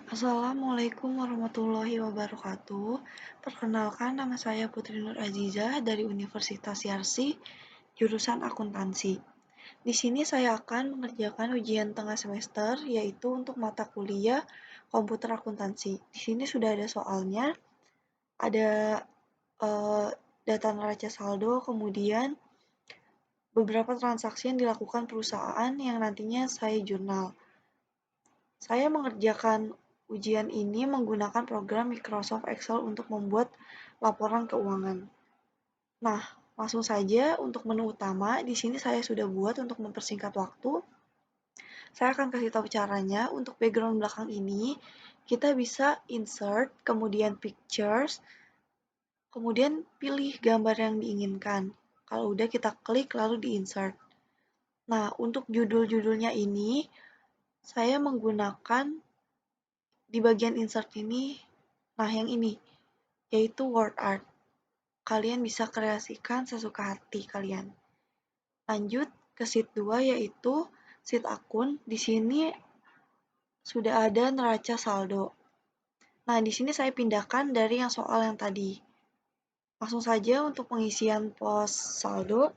Assalamualaikum warahmatullahi wabarakatuh. Perkenalkan, nama saya Putri Nur Azizah dari Universitas Yarsi, jurusan akuntansi. Di sini saya akan mengerjakan ujian tengah semester, yaitu untuk mata kuliah komputer akuntansi. Di sini sudah ada soalnya, ada eh, data neraca saldo, kemudian beberapa transaksi yang dilakukan perusahaan yang nantinya saya jurnal. Saya mengerjakan ujian ini menggunakan program Microsoft Excel untuk membuat laporan keuangan. Nah, langsung saja untuk menu utama, di sini saya sudah buat untuk mempersingkat waktu. Saya akan kasih tahu caranya. Untuk background belakang ini, kita bisa insert, kemudian pictures, kemudian pilih gambar yang diinginkan. Kalau udah kita klik lalu di insert. Nah, untuk judul-judulnya ini, saya menggunakan di bagian insert ini, nah yang ini, yaitu word art. Kalian bisa kreasikan sesuka hati kalian. Lanjut ke sheet 2 yaitu sheet akun. Di sini sudah ada neraca saldo. Nah, di sini saya pindahkan dari yang soal yang tadi. Langsung saja untuk pengisian pos saldo,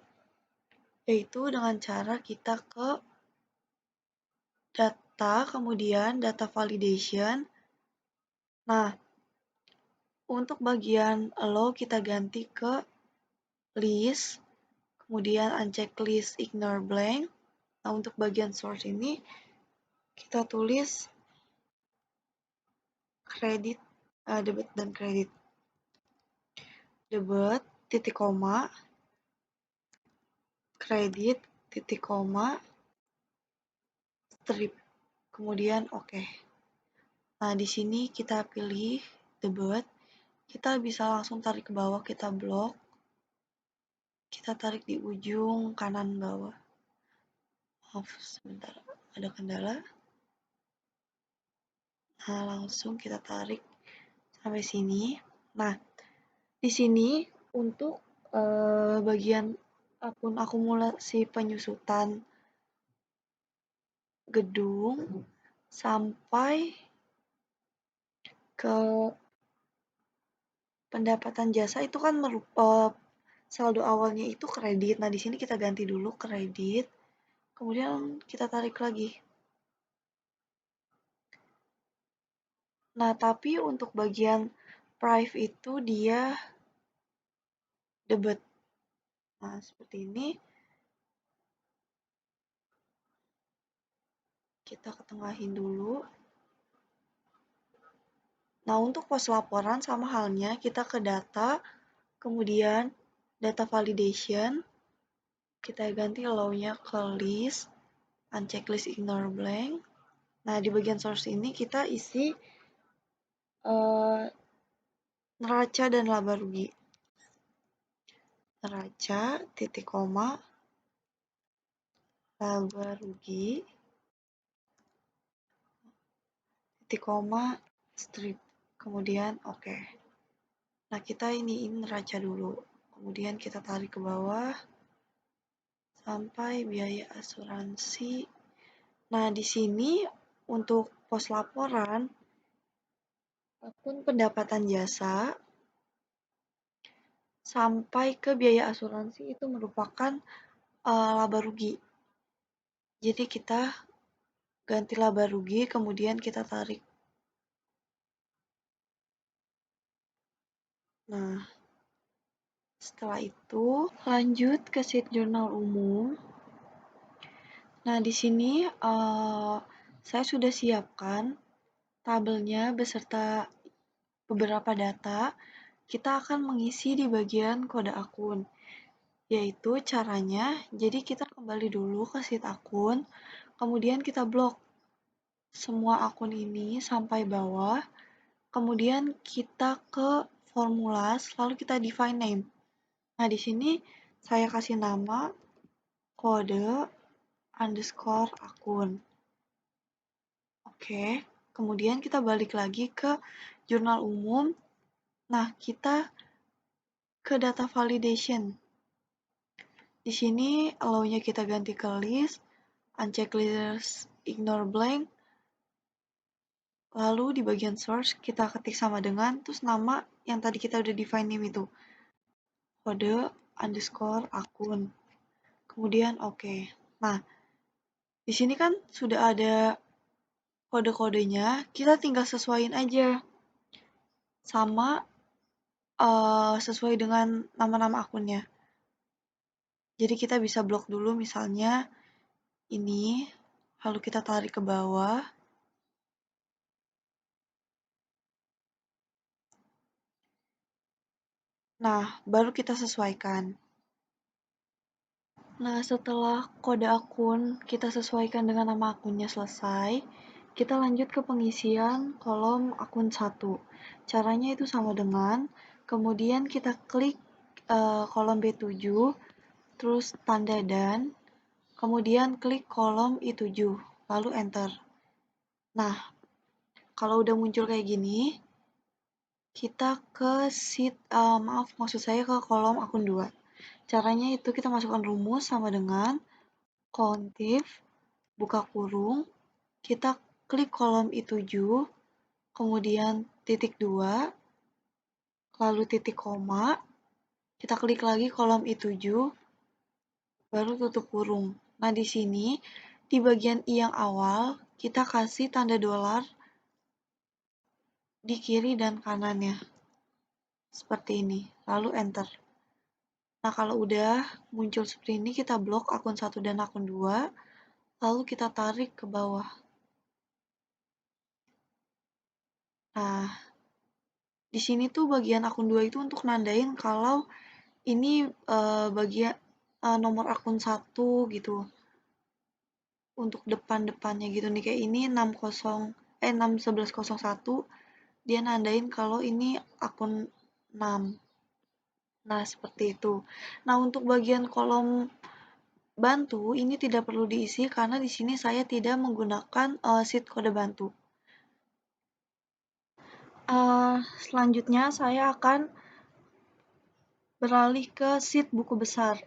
yaitu dengan cara kita ke data, kemudian data validation. Nah, untuk bagian allow kita ganti ke list, kemudian uncheck list ignore blank. Nah, untuk bagian source ini kita tulis kredit, debit dan kredit. Debit, titik koma, kredit, titik koma, strip. Kemudian oke. Nah, di sini kita pilih debit. Kita bisa langsung tarik ke bawah, kita blok. Kita tarik di ujung kanan bawah. Maaf, sebentar, ada kendala. Nah, langsung kita tarik sampai sini. Nah, di sini untuk bagian akun akumulasi penyusutan gedung sampai ke pendapatan jasa itu kan saldo awalnya itu kredit. Nah, di sini kita ganti dulu kredit, kemudian kita tarik lagi. Nah, tapi untuk bagian price itu dia debit. Nah, seperti ini. Kita ketengahin dulu. Nah, untuk pos laporan sama halnya, kita ke data, kemudian data validation, kita ganti allow-nya ke list, uncheck list ignore blank. Nah, di bagian source ini kita isi neraca dan laba rugi. Neraca, titik koma, laba rugi, titik koma, strip. Kemudian oke. Nah, kita iniin neraca dulu. Kemudian kita tarik ke bawah sampai biaya asuransi. Nah, di sini untuk pos laporan akun pendapatan jasa sampai ke biaya asuransi itu merupakan laba rugi. Jadi kita ganti laba rugi, kemudian kita tarik. Nah, setelah itu lanjut ke sheet jurnal umum. Nah, di sini saya sudah siapkan tabelnya beserta beberapa data. Kita akan mengisi di bagian kode akun, yaitu caranya, jadi kita kembali dulu ke sheet akun, kemudian kita blok semua akun ini sampai bawah, kemudian kita ke formulas, lalu kita define name. Nah, di sini saya kasih nama kode underscore akun. Oke, kemudian kita balik lagi ke jurnal umum. Nah, kita ke data validation. Di sini allow-nya kita ganti ke list, uncheck list, ignore blank. Lalu di bagian source kita ketik sama dengan terus nama yang tadi kita udah define name itu. Kode underscore akun. Kemudian oke. Nah, di sini kan sudah ada kode-kodenya, kita tinggal sesuaiin aja sama sesuai dengan nama-nama akunnya. Jadi kita bisa blok dulu misalnya ini, lalu kita tarik ke bawah. Nah, baru kita sesuaikan. Nah, setelah kode akun kita sesuaikan dengan nama akunnya selesai, kita lanjut ke pengisian kolom akun 1. Caranya itu sama dengan, kemudian kita klik kolom B7, terus tanda dan, kemudian klik kolom I7, lalu enter. Nah, kalau udah muncul kayak gini, kita ke maksud saya ke kolom akun 2. Caranya itu kita masukkan rumus sama dengan kontif, buka kurung, kita klik kolom I7, kemudian titik 2, lalu titik koma, kita klik lagi kolom I7, baru tutup kurung. Nah, di sini, di bagian I yang awal, kita kasih tanda dolar di kiri dan kanannya. Seperti ini, lalu enter. Nah, kalau udah muncul seperti ini, kita blok akun 1 dan akun 2, lalu kita tarik ke bawah. Nah, di sini tuh bagian akun 2 itu untuk nandain kalau ini bagian nomor akun 1 gitu. Untuk depan-depannya gitu nih, kayak ini 61101, dia nandain kalau ini akun 6. Nah, seperti itu. Nah, untuk bagian kolom bantu ini tidak perlu diisi karena di sini saya tidak menggunakan sheet kode bantu. Selanjutnya saya akan beralih ke sheet buku besar.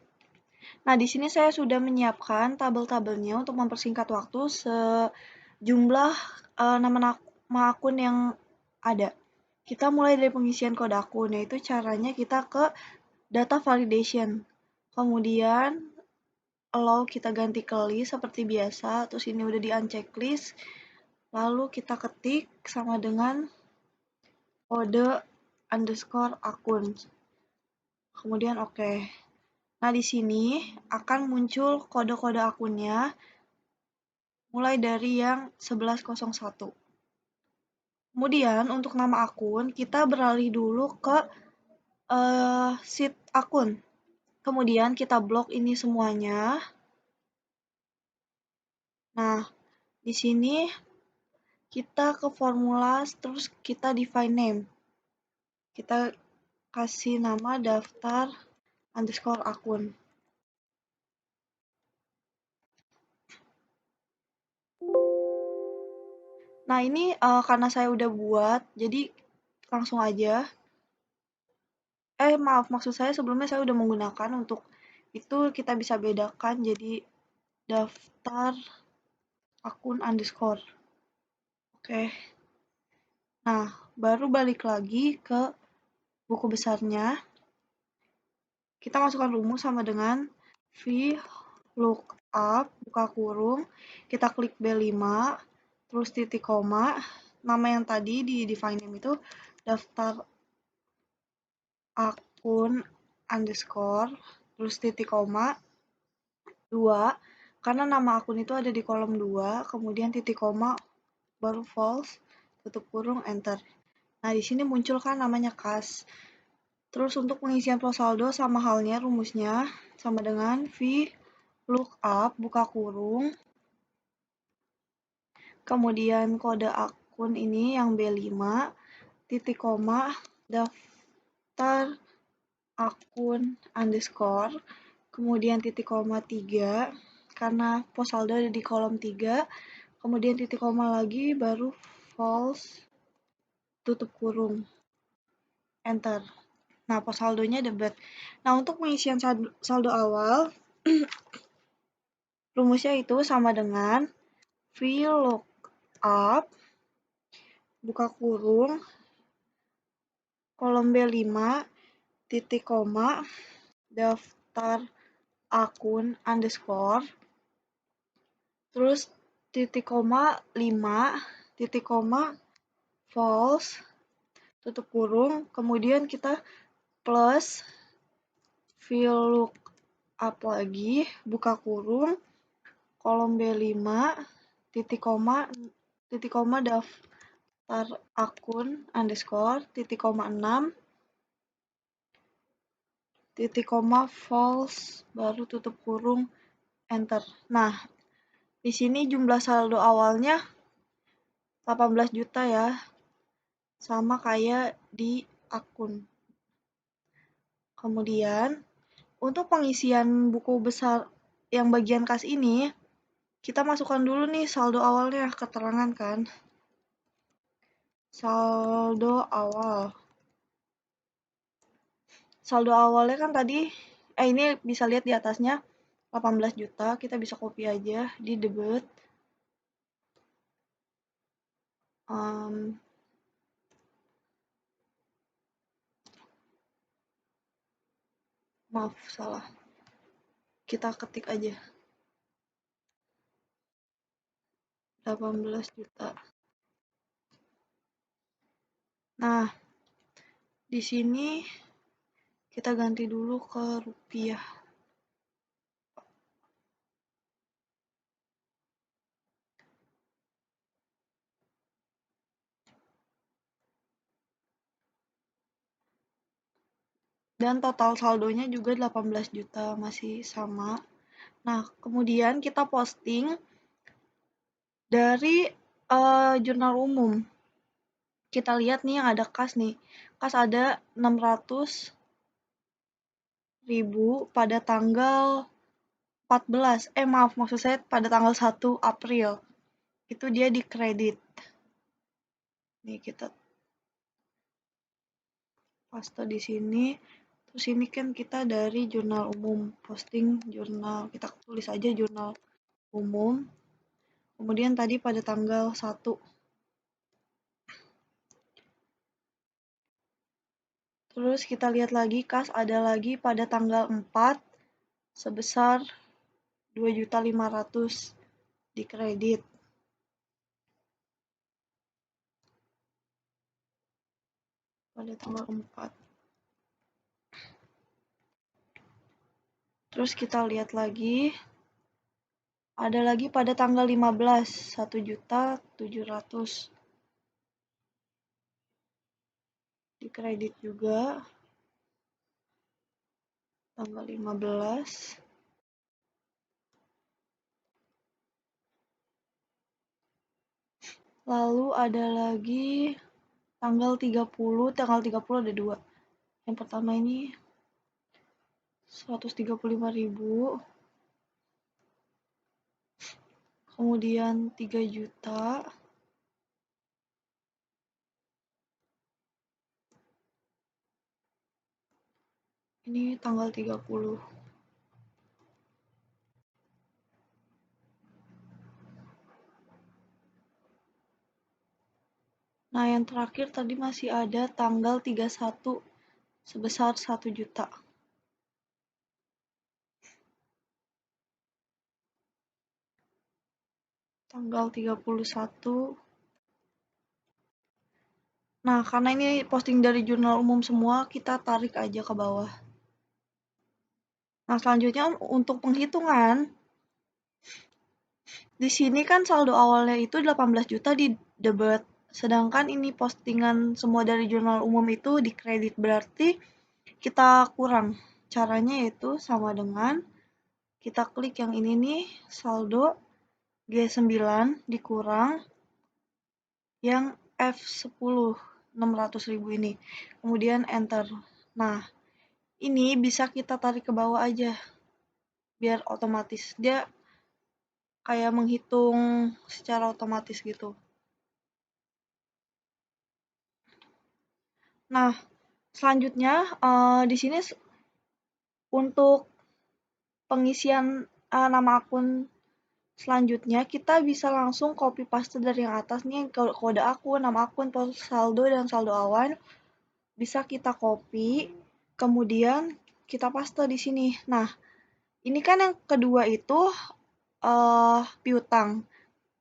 Nah, di sini saya sudah menyiapkan tabel-tabelnya untuk mempersingkat waktu sejumlah nama akun yang ada. Kita mulai dari pengisian kode akun, yaitu caranya kita ke data validation. Kemudian allow kita ganti ke list seperti biasa, terus ini udah di uncheck list. Lalu kita ketik sama dengan kode underscore akun. Kemudian oke. Nah, di sini akan muncul kode-kode akunnya mulai dari yang 1101. Kemudian untuk nama akun, kita beralih dulu ke sheet akun. Kemudian kita blok ini semuanya. Nah, di sini kita ke formula, terus kita define name. Kita kasih nama daftar underscore akun. Nah, ini karena saya udah buat, jadi langsung aja. Maaf, maksud saya sebelumnya saya udah menggunakan untuk itu kita bisa bedakan jadi daftar akun underscore. Oke. Nah, baru balik lagi ke buku besarnya. Kita masukkan rumus sama dengan VLOOKUP, buka kurung, kita klik B5, terus titik koma, nama yang tadi di define name itu daftar akun underscore, terus titik koma, 2, karena nama akun itu ada di kolom 2, kemudian titik koma, baru false, tutup kurung, enter. Nah, di sini muncul kan namanya kas. Terus untuk pengisian saldo sama halnya rumusnya sama dengan VLOOKUP, buka kurung, kemudian kode akun ini yang B5, titik koma, daftar akun underscore, kemudian titik koma 3, karena pos saldo ada di kolom 3, kemudian titik koma lagi, baru false, tutup kurung, enter. Nah, pos saldonya debit. Nah, untuk pengisian saldo awal, rumusnya itu sama dengan VLOOKUP, buka kurung, kolom B5, titik koma, daftar akun underscore, terus titik koma 5, titik koma false, tutup kurung, kemudian kita plus VLOOKUP lagi, buka kurung, kolom B5, titik koma daftar akun underscore, titik koma 6, titik koma false, baru tutup kurung, enter. Nah, di sini jumlah saldo awalnya 18 juta ya, sama kayak di akun. Kemudian, untuk pengisian buku besar yang bagian kas ini, kita masukkan dulu nih saldo awalnya, keterangan kan. Saldo awal. Saldo awalnya kan tadi, ini bisa lihat di atasnya 18 juta, kita bisa copy aja di debit. Maaf, salah. Kita ketik aja 18 juta. Nah, di sini kita ganti dulu ke rupiah. Dan total saldonya juga 18 juta, masih sama. Nah, kemudian kita posting dari jurnal umum. Kita lihat nih yang ada kas nih. Kas ada 600.000 pada tanggal 14. Maaf, maksud saya pada tanggal 1 April. Itu dia di kredit. Nih kita paste di sini. Terus ini kan kita dari jurnal umum, posting jurnal. Kita tulis aja jurnal umum. Kemudian tadi pada tanggal 1. Terus kita lihat lagi kas ada lagi pada tanggal 4 sebesar 2.500.000 di kredit. Pada tanggal 4. Terus kita lihat lagi, ada lagi pada tanggal 15, 1.700.000 di kredit juga, tanggal 15. Lalu ada lagi tanggal 30 ada 2. Yang pertama ini 135.000, kemudian 3 juta, ini tanggal 30. Nah, yang terakhir tadi masih ada tanggal 31 sebesar 1 juta. Tanggal 31. Nah, karena ini posting dari jurnal umum semua, kita tarik aja ke bawah. Nah, selanjutnya untuk penghitungan, di sini kan saldo awalnya itu 18 juta di debit. Sedangkan ini postingan semua dari jurnal umum itu di kredit, berarti kita kurang. Caranya itu sama dengan kita klik yang ini nih, saldo G9 dikurang yang F10, 600.000 ini. Kemudian enter. Nah, ini bisa kita tarik ke bawah aja, biar otomatis. Dia kayak menghitung secara otomatis gitu. Nah, selanjutnya di sini untuk pengisian nama akun Selanjutnya kita bisa langsung copy paste dari yang atas nih, kode akun, nama akun, pos saldo, dan saldo awan. Bisa kita copy, kemudian kita paste di sini. Nah, ini kan yang kedua itu piutang.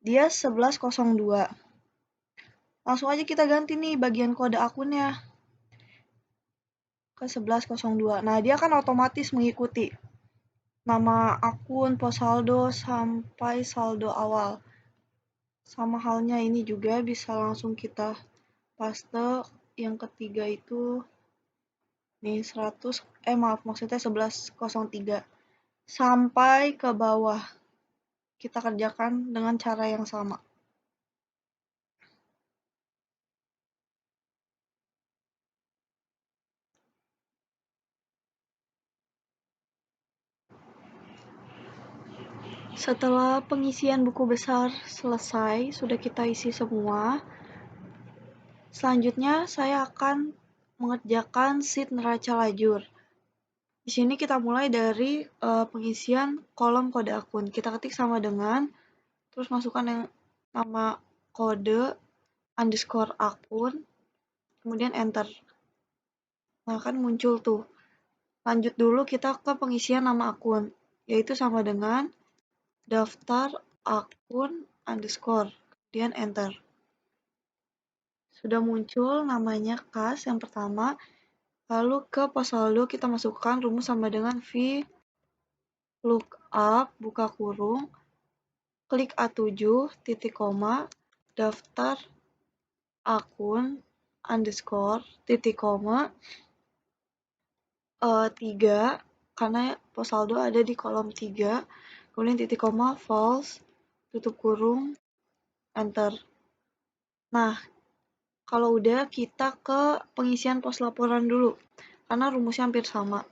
Dia 1102. Langsung aja kita ganti nih bagian kode akunnya ke 1102. Nah, dia kan otomatis mengikuti nama akun, pos saldo, sampai saldo awal. Sama halnya ini juga bisa langsung kita paste yang ketiga itu nih 100, maksudnya 1103 sampai ke bawah. Kita kerjakan dengan cara yang sama. Setelah pengisian buku besar selesai, sudah kita isi semua. Selanjutnya saya akan mengerjakan sheet neraca lajur. Di sini kita mulai dari pengisian kolom kode akun. Kita ketik sama dengan, terus masukkan yang nama kode underscore akun, kemudian enter. Nah, kan muncul tuh. Lanjut dulu kita ke pengisian nama akun, yaitu sama dengan daftar akun underscore, kemudian enter. Sudah muncul namanya kas yang pertama, lalu ke pos saldo kita masukkan rumus sama dengan V lookup, buka kurung, klik A7, titik koma, daftar akun underscore, titik koma, 3, karena pos saldo ada di kolom 3, kemudian titik koma, false, tutup kurung, enter. Nah, kalau udah kita ke pengisian pos laporan dulu, karena rumusnya hampir sama.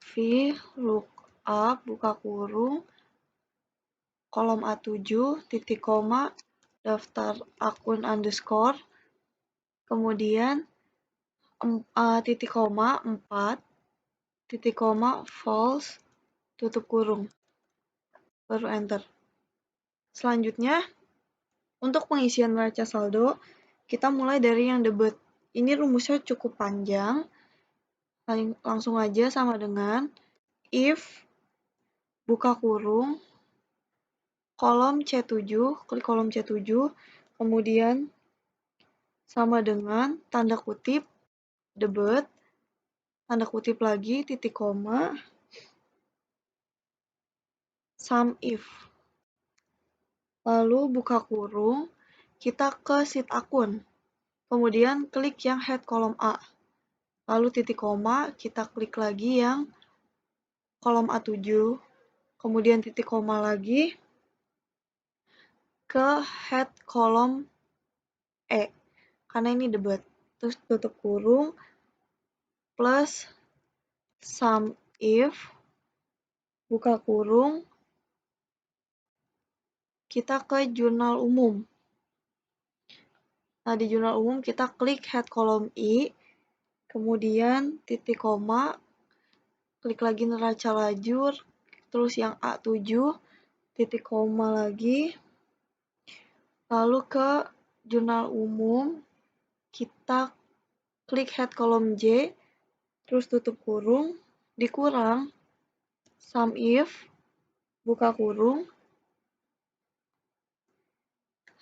V lookup, buka kurung, kolom A7, titik koma, daftar akun underscore, kemudian titik koma 4, titik koma, false, tutup kurung, baru enter. Selanjutnya, untuk pengisian neraca saldo, kita mulai dari yang debit. Ini rumusnya cukup panjang, langsung aja sama dengan if, buka kurung, kolom C7, klik kolom C7, kemudian sama dengan tanda kutip, debit, tanda kutip lagi, titik koma, sum if. Lalu buka kurung, kita ke sheet akun, kemudian klik yang head kolom A. Lalu titik koma, kita klik lagi yang kolom A7, kemudian titik koma lagi ke head kolom E, karena ini debit. Terus tutup kurung, plus sum if, buka kurung, kita ke jurnal umum. Nah, di jurnal umum kita klik head kolom I, kemudian titik koma, klik lagi neraca lajur, terus yang A7, titik koma lagi, lalu ke jurnal umum, kita klik head kolom J, terus tutup kurung, dikurang, sum if, buka kurung,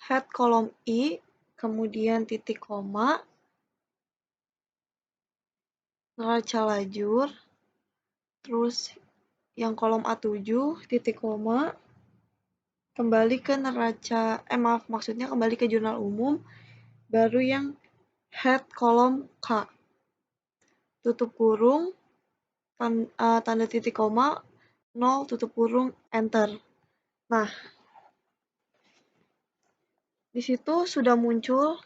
head kolom I, kemudian titik koma, neraca lajur, terus yang kolom A7, titik koma, kembali ke neraca, maksudnya kembali ke jurnal umum, baru yang head kolom K, tutup kurung, tanda titik koma, 0, tutup kurung, enter. Nah, di situ sudah muncul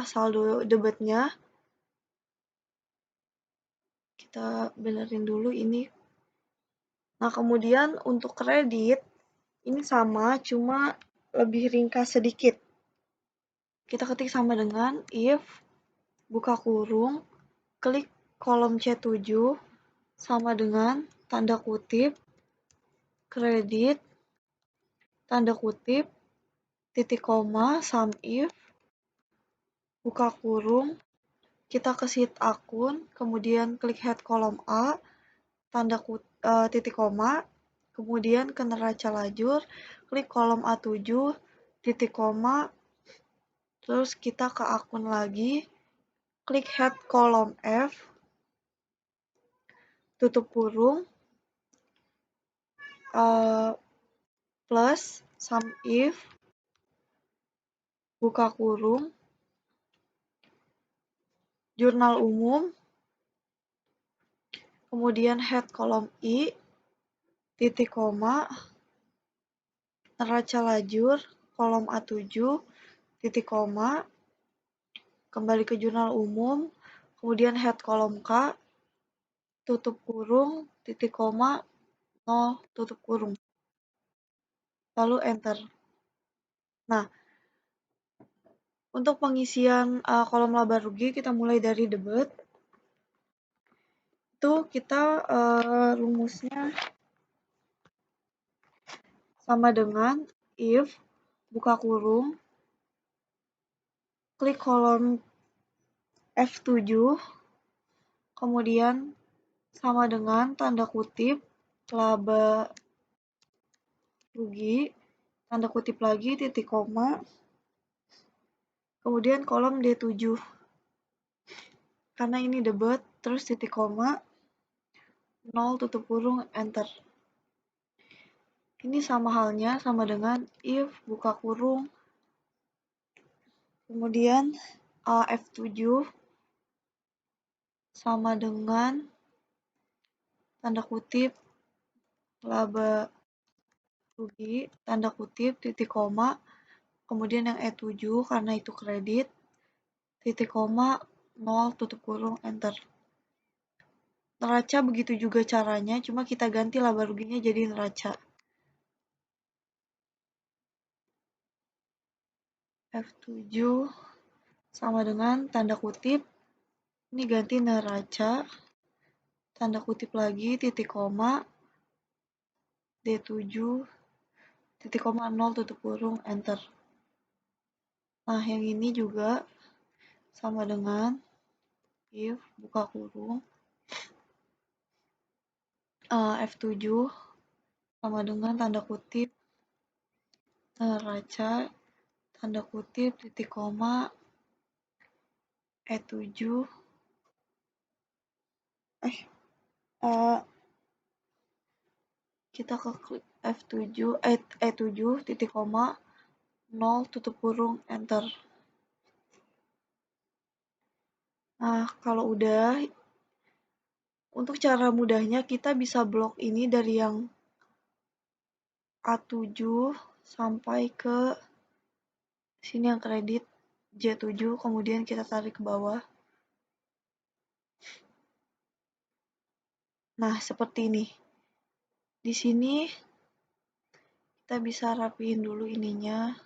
saldo debitnya. Kita benerin dulu ini. Nah, kemudian untuk kredit, ini sama, cuma lebih ringkas sedikit. Kita ketik sama dengan if, buka kurung, klik kolom C7, sama dengan tanda kutip, kredit, tanda kutip, titik koma, sum if, buka kurung, kita ke sheet akun, kemudian klik head kolom A, titik koma, kemudian ke neraca lajur, klik kolom A7, titik koma, terus kita ke akun lagi, klik head kolom F, tutup kurung, plus sum if, buka kurung, jurnal umum, kemudian head kolom I, titik koma, neraca lajur, kolom A7, titik koma, kembali ke jurnal umum, kemudian head kolom K, tutup kurung, titik koma, 0, tutup kurung. Lalu enter. Nah, untuk pengisian kolom laba rugi kita mulai dari debit. Itu kita rumusnya sama dengan if, buka kurung, klik kolom F7, kemudian sama dengan tanda kutip laba rugi, tanda kutip lagi, titik koma, kemudian kolom D7. Karena ini debit, terus titik koma, 0, tutup kurung, enter. Ini sama halnya sama dengan if, buka kurung, kemudian F7 sama dengan tanda kutip laba rugi, tanda kutip, titik koma, kemudian yang E7 karena itu kredit, titik koma, 0, tutup kurung, enter. Neraca begitu juga caranya, cuma kita ganti laba ruginya jadi neraca. F7 sama dengan tanda kutip, ini ganti neraca, tanda kutip lagi, titik koma, D7, titik koma, 0, tutup kurung, enter. Nah, yang ini juga sama dengan if, buka kurung, F7 sama dengan tanda kutip neraca, tanda kutip, titik koma, E7, kita ke klik F7, E7, titik koma, 0, tutup kurung, enter. Nah, kalau udah, untuk cara mudahnya kita bisa blok ini dari yang A7 sampai ke sini yang kredit J7, kemudian kita tarik ke bawah. Nah, seperti ini. Di sini kita bisa rapiin dulu ininya.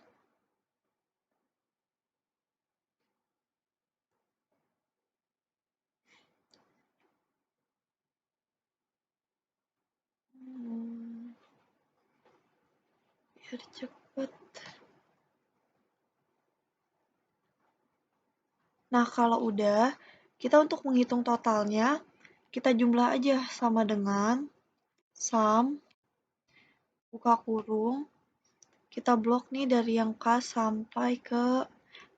Biar cepet. Nah, kalau udah, kita untuk menghitung totalnya, kita jumlah aja sama dengan sum, buka kurung, kita blok nih dari yang K sampai ke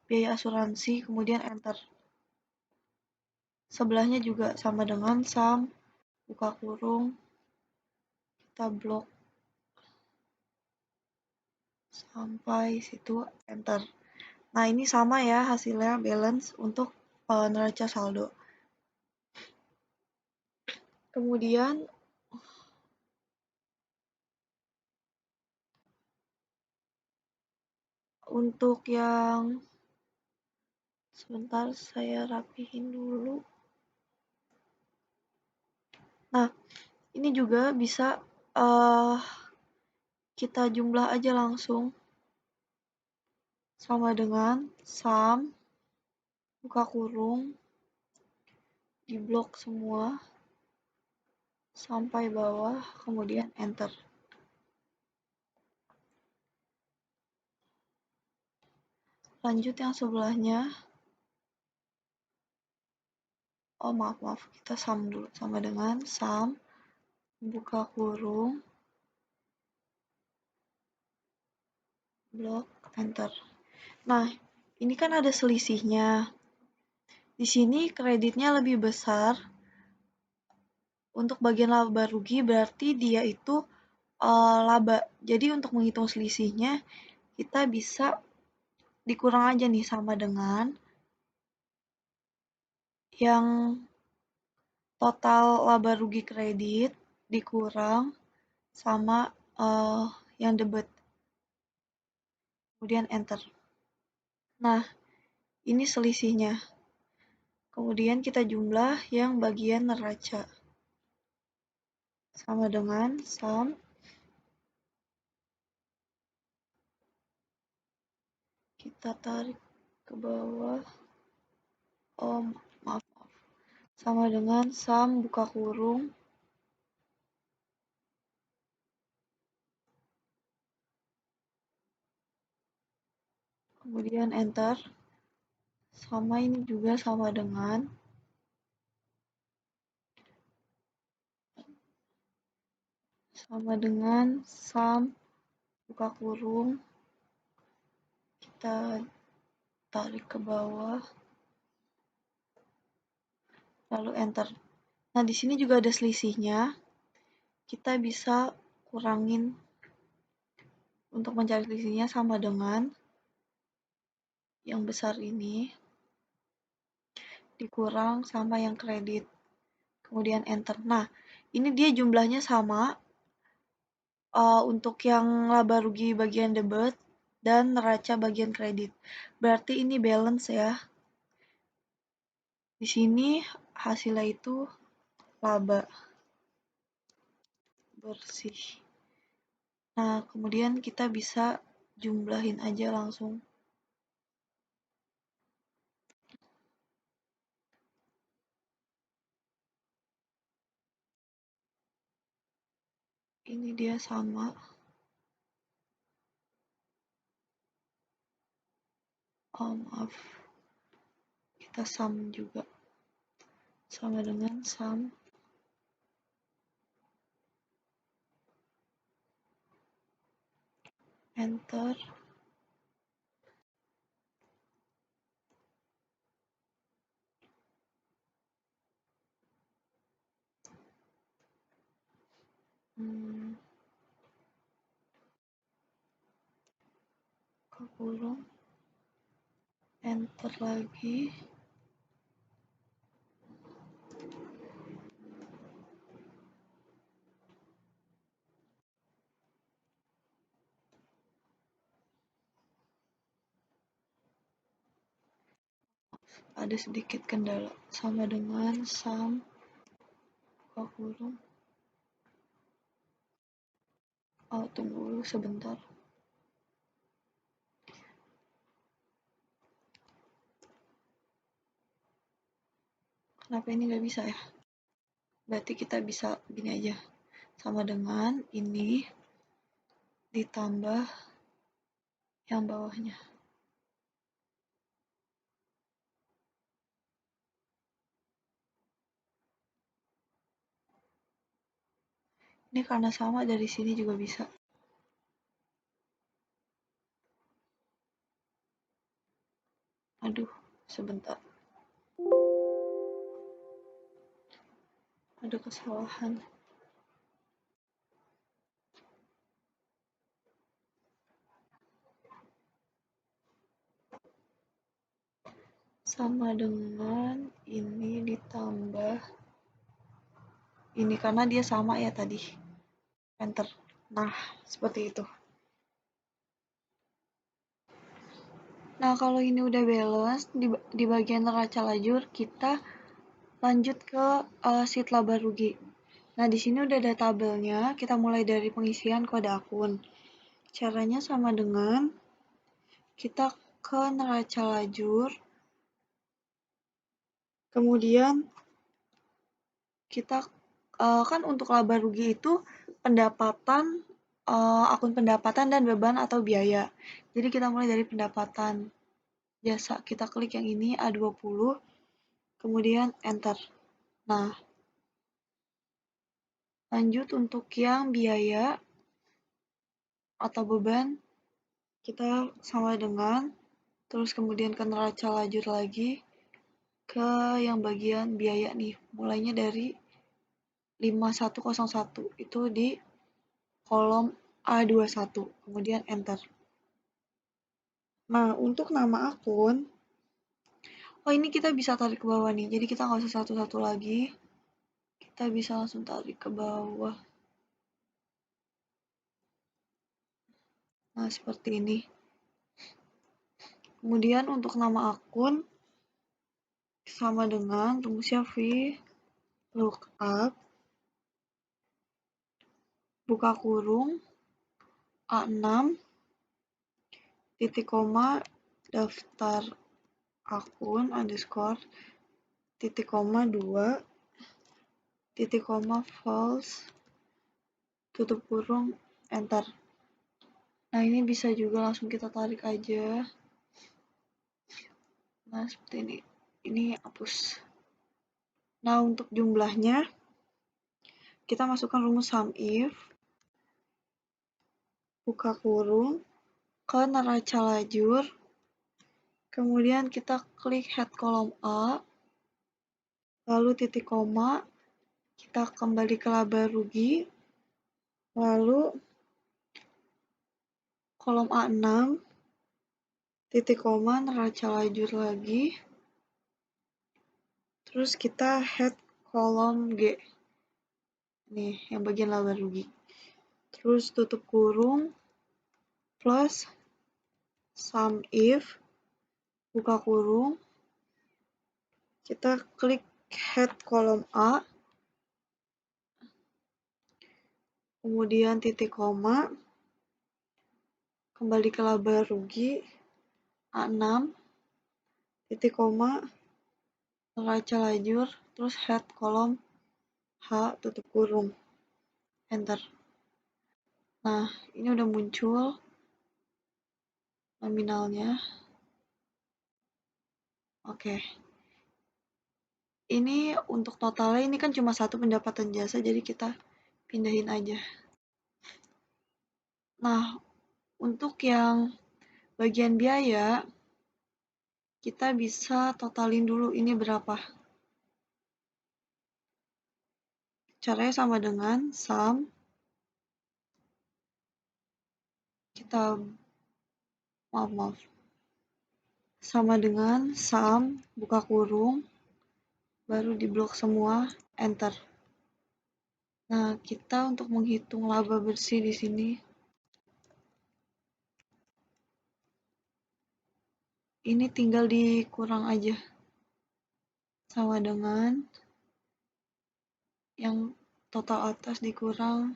biaya asuransi, kemudian enter. Sebelahnya juga sama dengan sum, buka kurung, kita blok sampai situ, enter. Nah, ini sama ya hasilnya balance untuk neraca saldo. Kemudian untuk yang sebentar saya rapihin dulu. Nah, ini juga bisa kita jumlah aja langsung sama dengan sum, buka kurung, diblok semua sampai bawah, kemudian enter. Lanjut yang sebelahnya. Oh, maaf. Kita sum dulu. Sama dengan sum, buka kurung, blok, enter. Nah, ini kan ada selisihnya. Di sini kreditnya lebih besar. Untuk bagian laba rugi berarti dia itu laba. Jadi untuk menghitung selisihnya, kita bisa dikurang aja nih sama dengan yang total laba rugi kredit dikurang sama yang debit. Kemudian enter. Nah, ini selisihnya. Kemudian kita jumlah yang bagian neraca. Sama dengan sum, kita tarik ke bawah. Oh, maaf. Sama dengan sum, buka kurung, kemudian enter. Sama ini juga sama dengan sum, buka kurung, kita tarik ke bawah, lalu enter. Nah, di sini juga ada selisihnya. Kita bisa kurangin untuk mencari selisihnya sama dengan yang besar ini dikurang sama yang kredit. Kemudian enter. Nah, ini dia jumlahnya sama untuk yang laba rugi bagian debit dan neraca bagian kredit. Berarti ini balance ya. Di sini hasilnya itu laba bersih. Nah, kemudian kita bisa jumlahin aja langsung. Ini dia sama. Oh, maaf. Kita sum juga. Sama dengan sum. Enter. Ke kurung. Enter lagi. Ada sedikit kendala. Sama dengan sum, buka kurung. Oh, tunggu dulu sebentar. Kenapa ini nggak bisa ya? Berarti kita bisa gini aja. Sama dengan ini ditambah yang bawahnya. Ini karena sama dari sini juga bisa. Aduh, sebentar. Ada kesalahan. Sama dengan ini ditambah ini karena dia sama ya tadi. Enter. Nah, seperti itu. Nah, kalau ini udah balance di bagian neraca lajur, kita lanjut ke sheet laba rugi. Nah, di sini udah ada tabelnya. Kita mulai dari pengisian kode akun. Caranya sama dengan kita ke neraca lajur, kemudian kita kan untuk laba rugi itu pendapatan, akun pendapatan dan beban atau biaya. Jadi kita mulai dari pendapatan. jasa. Kita klik yang ini A20, kemudian enter. Nah, lanjut untuk yang biaya atau beban, kita sama dengan, terus kemudian ke neraca lajur lagi, ke yang bagian biaya nih, mulainya dari 5101, itu di kolom A21, kemudian enter. Nah, untuk nama akun, ini kita bisa tarik ke bawah nih, jadi kita nggak usah satu-satu lagi, kita bisa langsung tarik ke bawah. Nah, seperti ini. Kemudian untuk nama akun, sama dengan rumusnya VLOOKUP, buka kurung, A6, titik koma, daftar akun, underscore, titik koma 2, titik koma false, tutup kurung, enter. Nah, ini bisa juga langsung kita tarik aja. Nah, seperti ini. Ini hapus. Nah, untuk jumlahnya, kita masukkan rumus SUMIF, buka kurung, ke neraca lajur, kemudian kita klik head kolom A, lalu titik koma, kita kembali ke laba rugi, lalu kolom A6, titik koma, neraca lajur lagi, terus kita head kolom G, nih yang bagian laba rugi, terus tutup kurung, plus SUMIF, buka kurung, kita klik head kolom A, kemudian titik koma, kembali ke laba rugi, A6, titik koma, neraca lajur, terus head kolom H, tutup kurung, enter. Nah, ini udah muncul nominalnya. Oke. Ini untuk totalnya, ini kan cuma satu pendapatan jasa, jadi kita pindahin aja. Nah, untuk yang bagian biaya, kita bisa totalin dulu ini berapa. Caranya sama dengan sum, kita maaf, sama dengan sum, buka kurung, baru diblok semua, enter. Nah, kita untuk menghitung laba bersih di sini, ini tinggal dikurang aja, sama dengan yang total atas dikurang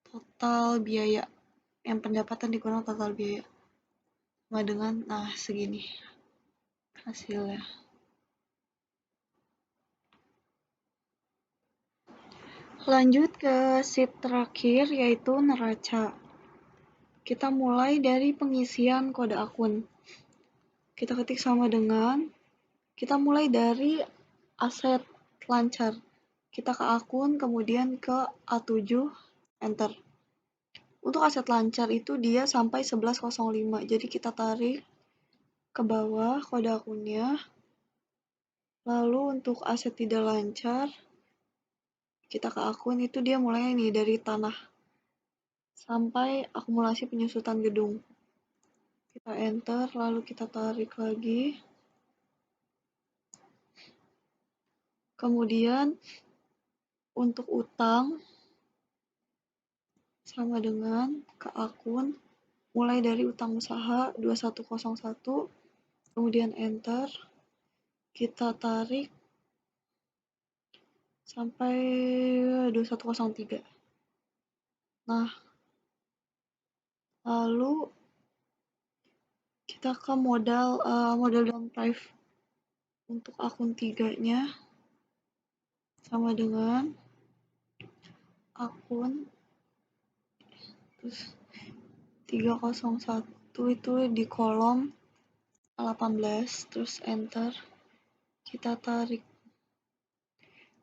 total biaya, yang pendapatan dikurang total biaya, sama dengan, nah segini hasilnya. Lanjut ke sheet terakhir, yaitu neraca. Kita mulai dari pengisian kode akun. Kita ketik sama dengan, kita mulai dari aset lancar. Kita ke akun, kemudian ke A7, enter. Untuk aset lancar itu dia sampai 11.05, jadi kita tarik ke bawah kode akunnya. Lalu untuk aset tidak lancar, kita ke akun, itu dia mulai nih dari tanah sampai akumulasi penyusutan gedung. Kita enter, lalu kita tarik lagi. Kemudian untuk utang, sama dengan ke akun, mulai dari utang usaha 2101, kemudian enter, kita tarik sampai 2103. Nah, lalu kita ke modal down drive untuk akun 3-nya, sama dengan akun terus 301, itu di kolom 18, terus enter, kita tarik.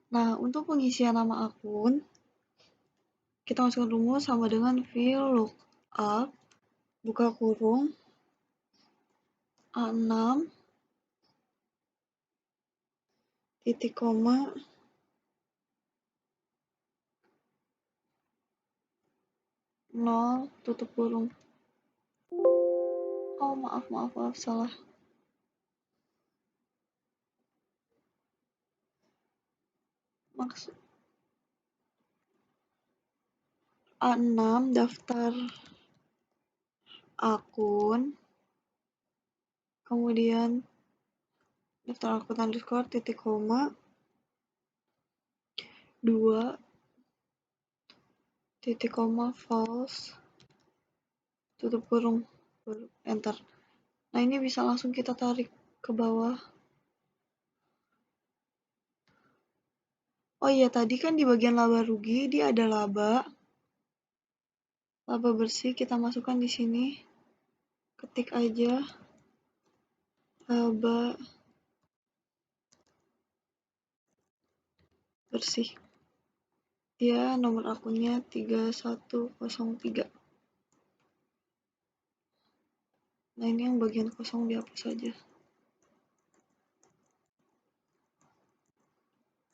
Nah, untuk pengisian nama akun, kita masukkan rumus sama dengan VLOOKUP, buka kurung, A6, titik koma, 0, tutup kurung. Oh, maaf, salah. Maksud A6, daftar akun, kemudian daftar akun underscore, titik koma, 2, titik koma, false, tutup kurung, enter. Nah, ini bisa langsung kita tarik ke bawah. Oh iya, tadi kan di bagian laba rugi dia ada laba bersih, kita masukkan di sini. Ketik aja laba bersih. Dia nomor akunnya 3103. Nah, ini yang bagian kosong dihapus saja.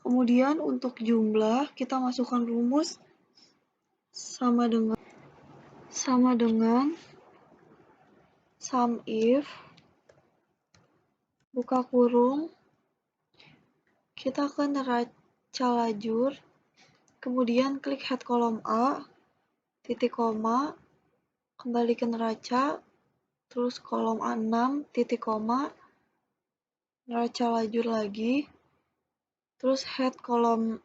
Kemudian untuk jumlah kita masukkan rumus sama dengan sum if, buka kurung, kita ke neraca lajur, kemudian klik head kolom A, titik koma, kembali ke neraca, terus kolom A6, titik koma, neraca lajur lagi, terus head kolom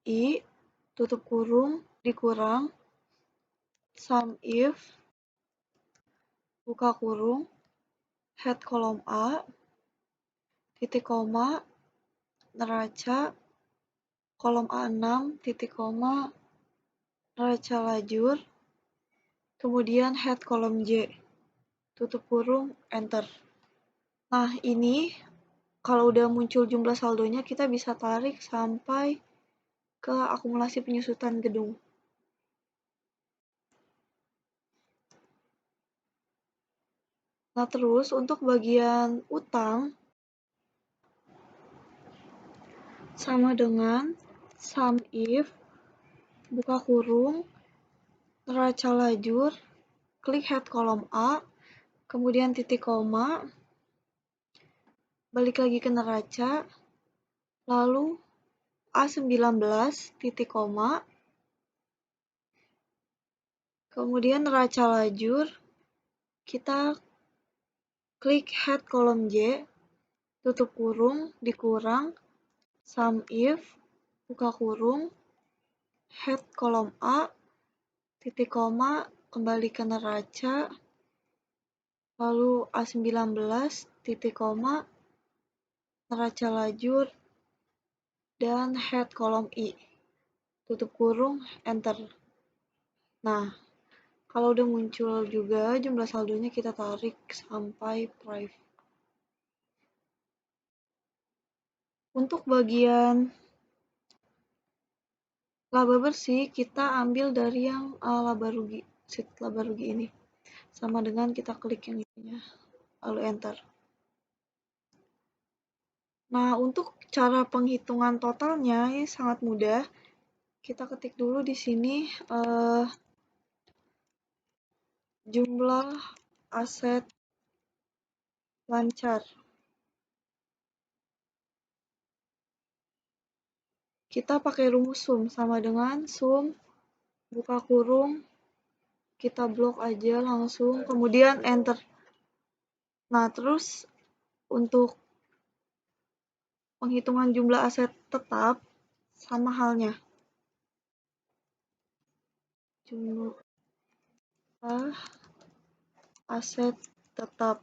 I, tutup kurung, dikurang, sum if, buka kurung, head kolom A, titik koma, neraca, kolom A6, titik koma, neraca lajur, kemudian head kolom J, tutup kurung, enter. Nah, ini kalau udah muncul jumlah saldonya, kita bisa tarik sampai ke akumulasi penyusutan gedung. Nah, terus untuk bagian utang, sama dengan sum if, buka kurung, neraca lajur, klik head kolom A, kemudian titik koma, balik lagi ke neraca, lalu A19, titik koma, kemudian neraca lajur, kita klik head kolom J, tutup kurung, dikurang, sum if, buka kurung, head kolom A, titik koma, kembali ke neraca, lalu A19, titik koma, neraca lajur, dan head kolom I, tutup kurung, enter. Nah, kalau udah muncul juga jumlah saldonya, kita tarik sampai private. Untuk bagian laba bersih, kita ambil dari yang laba rugi, sheet laba rugi ini. Sama dengan kita klik yang ininya, lalu enter. Nah, untuk cara penghitungan totalnya ini sangat mudah. Kita ketik dulu di sini jumlah aset lancar. Kita pakai rumus sum, sama dengan sum, buka kurung, kita blok aja langsung, kemudian enter. Nah, terus untuk penghitungan jumlah aset tetap, sama halnya. Jumlah aset tetap.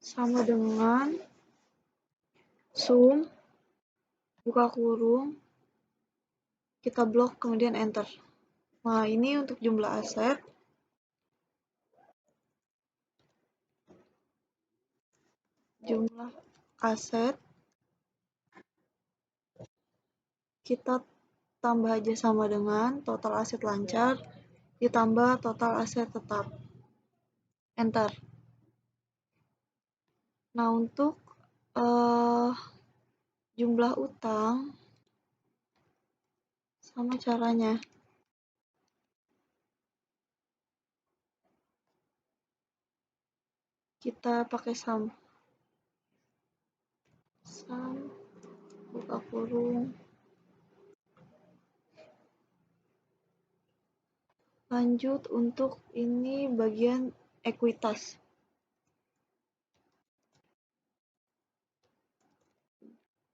Sama dengan sum, buka kurung, kita blok, kemudian enter. Nah, ini untuk jumlah aset. Jumlah aset kita tambah aja sama dengan total aset lancar ditambah total aset tetap. Enter. Nah, untuk jumlah utang sama caranya. Kita pakai sum. Sum buka kurung. Lanjut untuk ini bagian ekuitas.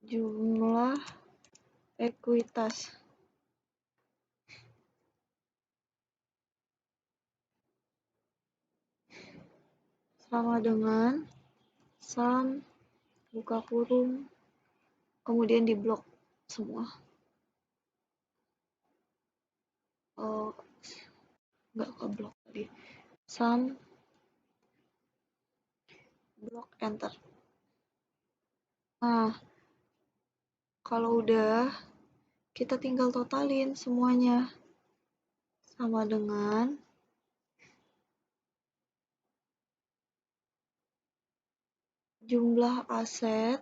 Jumlah ekuitas sama dengan sum buka kurung kemudian diblok semua. Oh, nggak keblok tadi. Sum blok enter. Nah, kalau udah kita tinggal totalin semuanya sama dengan jumlah aset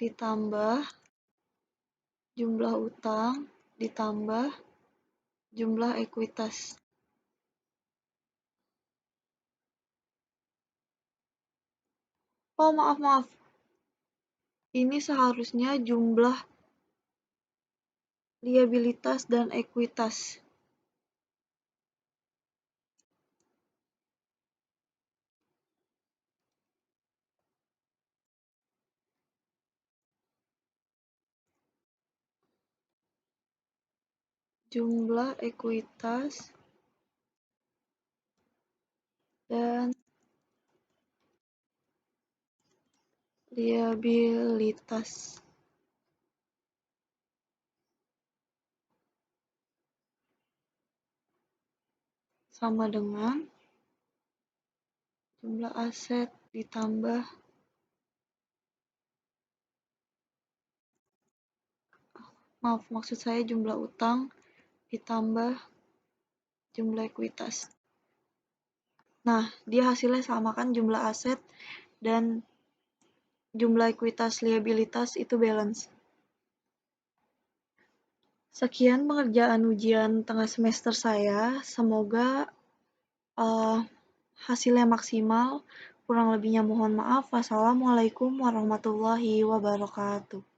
ditambah jumlah utang ditambah jumlah ekuitas. Oh, maaf. Ini seharusnya jumlah liabilitas dan ekuitas. Jumlah ekuitas dan liabilitas sama dengan jumlah aset ditambah maksud saya jumlah utang ditambah jumlah ekuitas. Nah, dia hasilnya sama kan, jumlah aset dan jumlah ekuitas liabilitas itu balance. Sekian pengerjaan ujian tengah semester saya. Semoga hasilnya maksimal. Kurang lebihnya mohon maaf. Wassalamualaikum warahmatullahi wabarakatuh.